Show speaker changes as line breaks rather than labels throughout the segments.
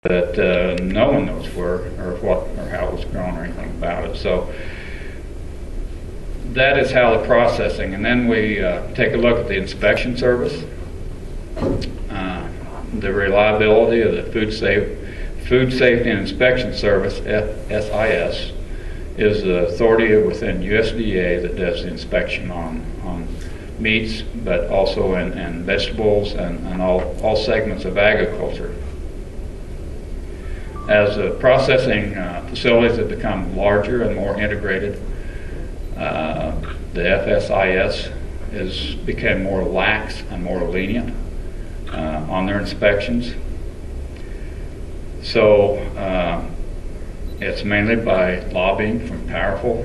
that no one knows where or what or how it was grown or anything about it. So that is how the processing, and then we take a look at the inspection service, the reliability of the Food Safety and Inspection Service, SIS, is the authority within USDA that does the inspection on meats, but also in vegetables and all segments of agriculture. As the processing facilities have become larger and more integrated, the FSIS became more lax and more lenient on their inspections. So it's mainly by lobbying from powerful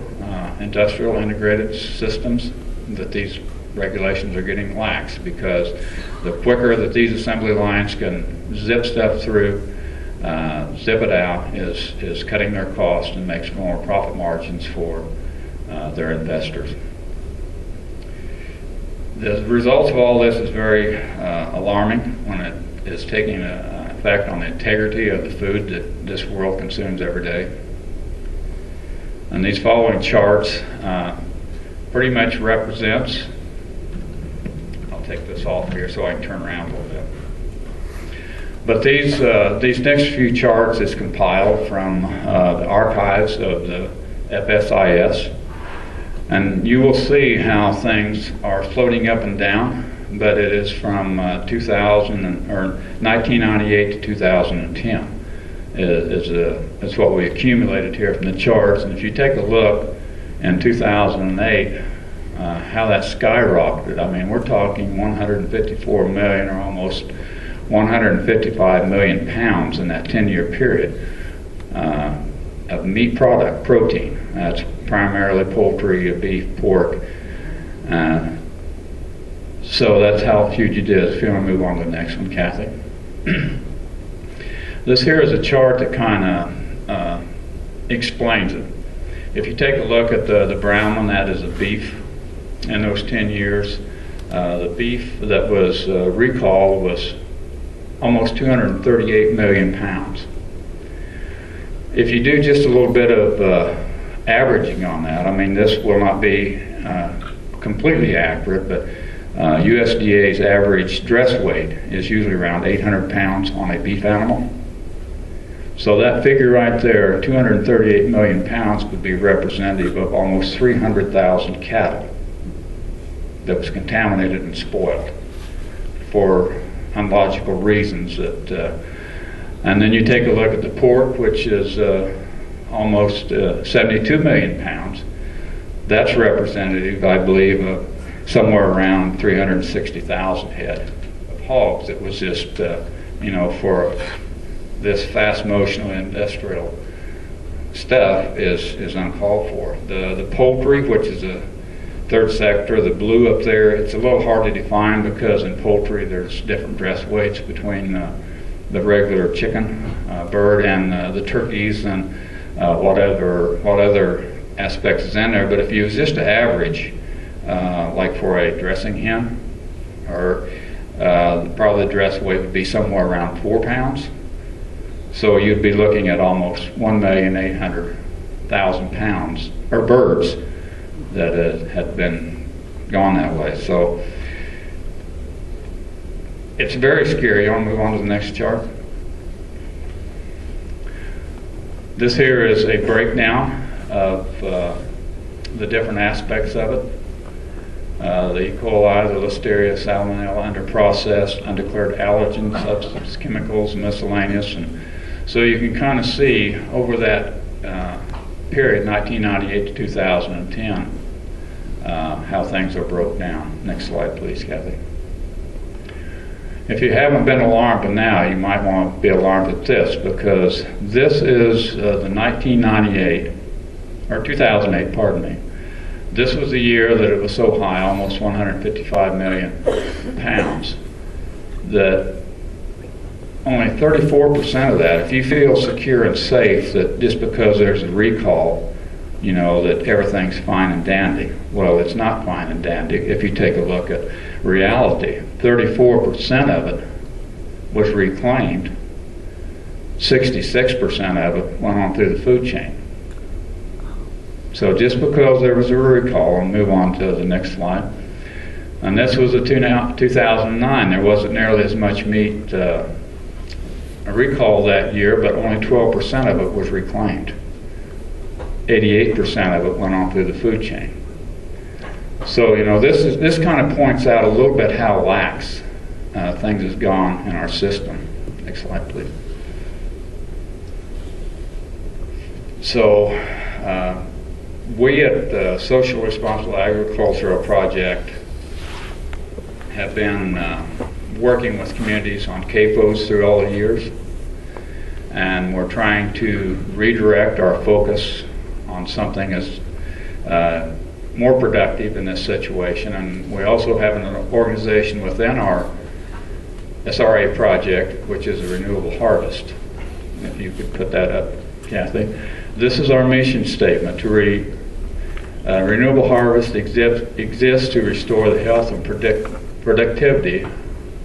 industrial integrated systems that these regulations are getting lax, because the quicker that these assembly lines can zip stuff through, zip it out, is cutting their cost and makes more profit margins for their investors. The results of all this is very alarming when it is taking effect on the integrity of the food that this world consumes every day. And these following charts pretty much represents, I'll take this off here so I can turn around a little bit. But these next few charts is compiled from the archives of the FSIS, and you will see how things are floating up and down, but it is from 1998 to 2010 is what we accumulated here from the charts. And if you take a look in 2008, how that skyrocketed. I mean, we're talking 154 million or almost 155 million pounds in that 10-year period of meat product, protein. That's primarily poultry, beef, pork. So that's how huge it is. If you want to move on to the next one, Kathy. This here is a chart that kind of explains it. If you take a look at the brown one, that is a beef. In those 10 years, the beef that was recalled was almost 238 million pounds. If you do just a little bit of averaging on that, I mean, this will not be completely accurate, but USDA's average dress weight is usually around 800 pounds on a beef animal. So that figure right there, 238 million pounds, would be representative of almost 300,000 cattle that was contaminated and spoiled for unlogical reasons. And then you take a look at the pork, which is almost 72 million pounds. That's representative, I believe, of somewhere around 360,000 head of hogs. It was just, for this fast motion industrial stuff is uncalled for. The poultry, which is a third sector, the blue up there, it's a little hard to define because in poultry there's different dress weights between the regular chicken bird and the turkeys and what other aspects is in there. But if you use just an average, like for a dressing hen, or probably the dress weight would be somewhere around 4 pounds. So you'd be looking at almost 1,800,000 pounds, or birds, that had been gone that way. So it's very scary. I'll move on to the next chart. This here is a breakdown of the different aspects of it. The E. coli, the Listeria, Salmonella, under-processed, undeclared allergens, substance, chemicals, miscellaneous. And so you can kind of see over that period, 1998 to 2010, how things are broke down. Next slide, please, Kathy. If you haven't been alarmed by now, you might want to be alarmed at this, because this is the 2008, pardon me. This was the year that it was so high, almost 155 million pounds, that only 34% of that, if you feel secure and safe that just because there's a recall, that everything's fine and dandy. Well, it's not fine and dandy. If you take a look at reality, 34% of it was reclaimed. 66% of it went on through the food chain. So just because there was a recall, and move on to the next slide. And this was a 2009. There wasn't nearly as much meat recall that year, but only 12% of it was reclaimed. 88% of it went on through the food chain. So this kind of points out a little bit how lax things has gone in our system. Next slide, please. So we at the Social Responsible Agricultural Project have been working with communities on CAFOs through all the years, and we're trying to redirect our focus on something as more productive in this situation. And we also have an organization within our SRA project, which is a renewable harvest. If you could put that up, Kathy. This is our mission statement: to renewable harvest exists to restore the health and productivity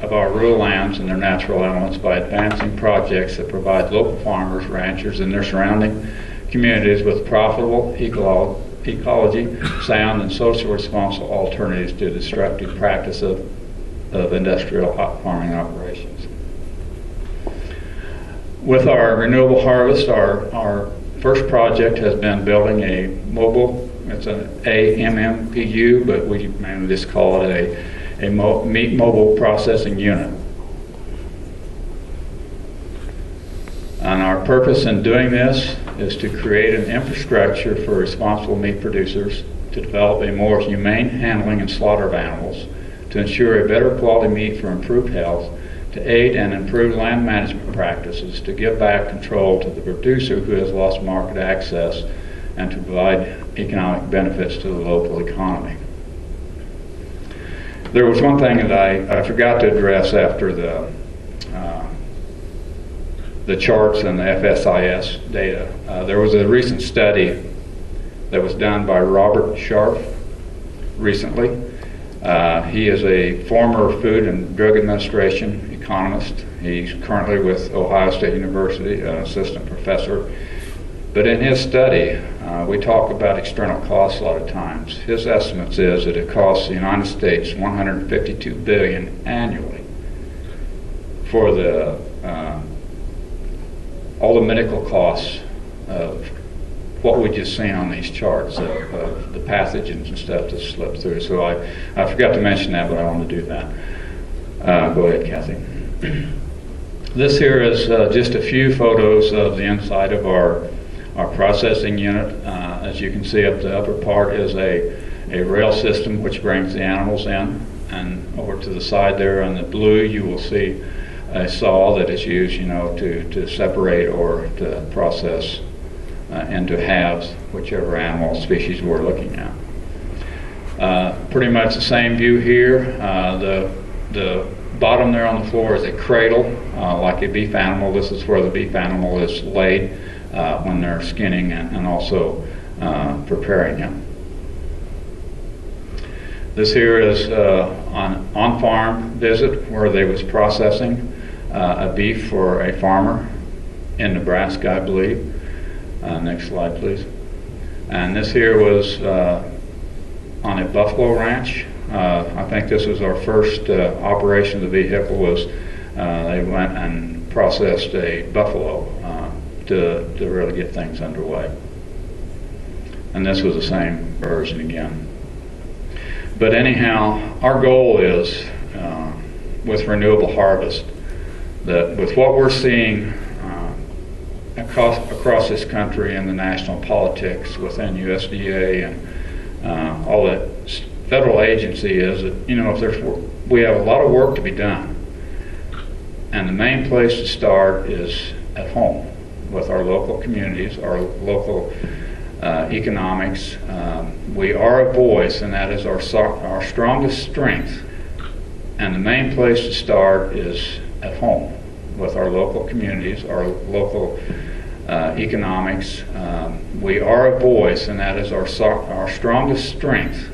of our rural lands and their natural elements by advancing projects that provide local farmers, ranchers, and their surrounding communities with profitable, ecology, sound, and social responsible alternatives to destructive practice of industrial farming operations. With our renewable harvest, our first project has been building a mobile, it's an AMMPU, but we mainly just call it a meat mobile processing unit. And our purpose in doing this is to create an infrastructure for responsible meat producers, to develop a more humane handling and slaughter of animals, to ensure a better quality meat for improved health, to aid and improve land management practices, to give back control to the producer who has lost market access, and to provide economic benefits to the local economy. There was one thing that I forgot to address after the charts and the FSIS data. There was a recent study that was done by Robert Scharf recently. He is a former Food and Drug Administration economist. He's currently with Ohio State University, an assistant professor. But in his study, we talk about external costs a lot of times. His estimates is that it costs the United States $152 billion annually for all the medical costs of what we just seen on these charts of the pathogens and stuff that slip through. So I forgot to mention that, but I want to do that. Go ahead, Kathy. This here is just a few photos of the inside of our processing unit. As you can see, up the upper part is a rail system which brings the animals in, and over to the side there on the blue you will see a saw that is used, to separate or to process into halves whichever animal species we're looking at. Pretty much the same view here. The bottom there on the floor is a cradle, like a beef animal. This is where the beef animal is laid when they're skinning and also preparing it. This here is an on-farm visit where they was processing a beef for a farmer in Nebraska, I believe. Next slide, please. And this here was on a buffalo ranch. I think this was our first operation of the vehicle. Was they went and processed a buffalo to really get things underway. And this was the same version again. But anyhow, our goal is with renewable harvest that with what we're seeing across this country and the national politics within USDA and all that federal agency is that, if we have a lot of work to be done, and the main place to start is at home with our local communities, our local economics. We are a voice, and that is our strongest strength, and the main place to start is at home with our local communities, our local economics. We are a voice, and that is our strongest strength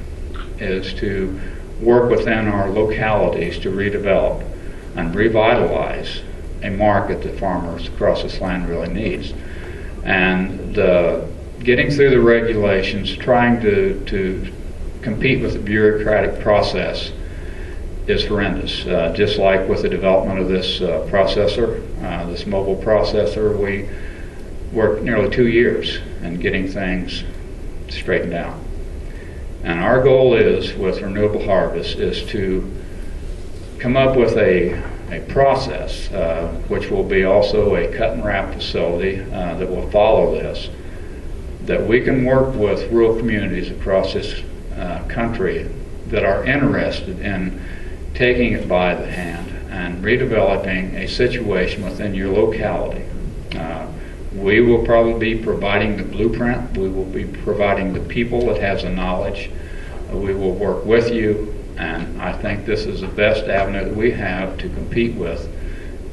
is to work within our localities to redevelop and revitalize a market that farmers across this land really needs. And getting through the regulations, trying to compete with the bureaucratic process is horrendous. Just like with the development of this processor, this mobile processor, we worked nearly 2 years in getting things straightened out. And our goal is, with Renewable Harvest, is to come up with a process, which will be also a cut and wrap facility that will follow this, that we can work with rural communities across this country that are interested in taking it by the hand and redeveloping a situation within your locality. We will probably be providing the blueprint. We will be providing the people that has the knowledge. We will work with you, and I think this is the best avenue that we have to compete with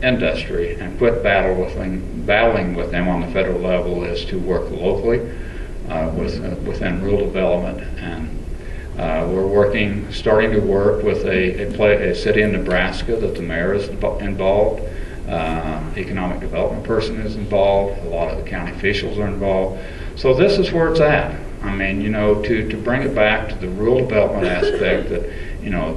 industry and quit battling with them on the federal level, is to work locally within rural development. And we're starting to work with a city in Nebraska that the mayor is involved. Economic development person is involved. A lot of the county officials are involved. So this is where it's at. I mean, to bring it back to the rural development aspect, that,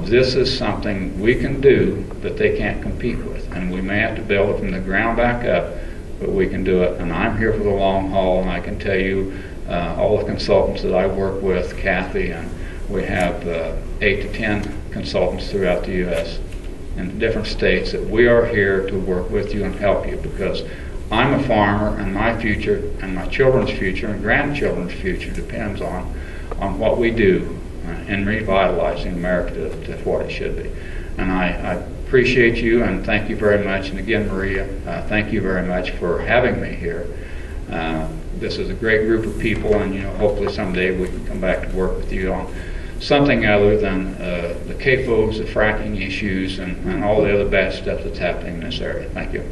this is something we can do that they can't compete with. And we may have to build it from the ground back up, but we can do it. And I'm here for the long haul, and I can tell you, all the consultants that I work with, Kathy, and we have 8 to 10 consultants throughout the U.S. in different states, that we are here to work with you and help you, because I'm a farmer, and my future and my children's future and grandchildren's future depends on what we do in revitalizing America to what it should be. And I appreciate you, and thank you very much. And again, Maria, thank you very much for having me here. This is a great group of people, and hopefully someday we can come back to work with you on something other than the CAFOs, the fracking issues, and all the other bad stuff that's happening in this area. Thank you.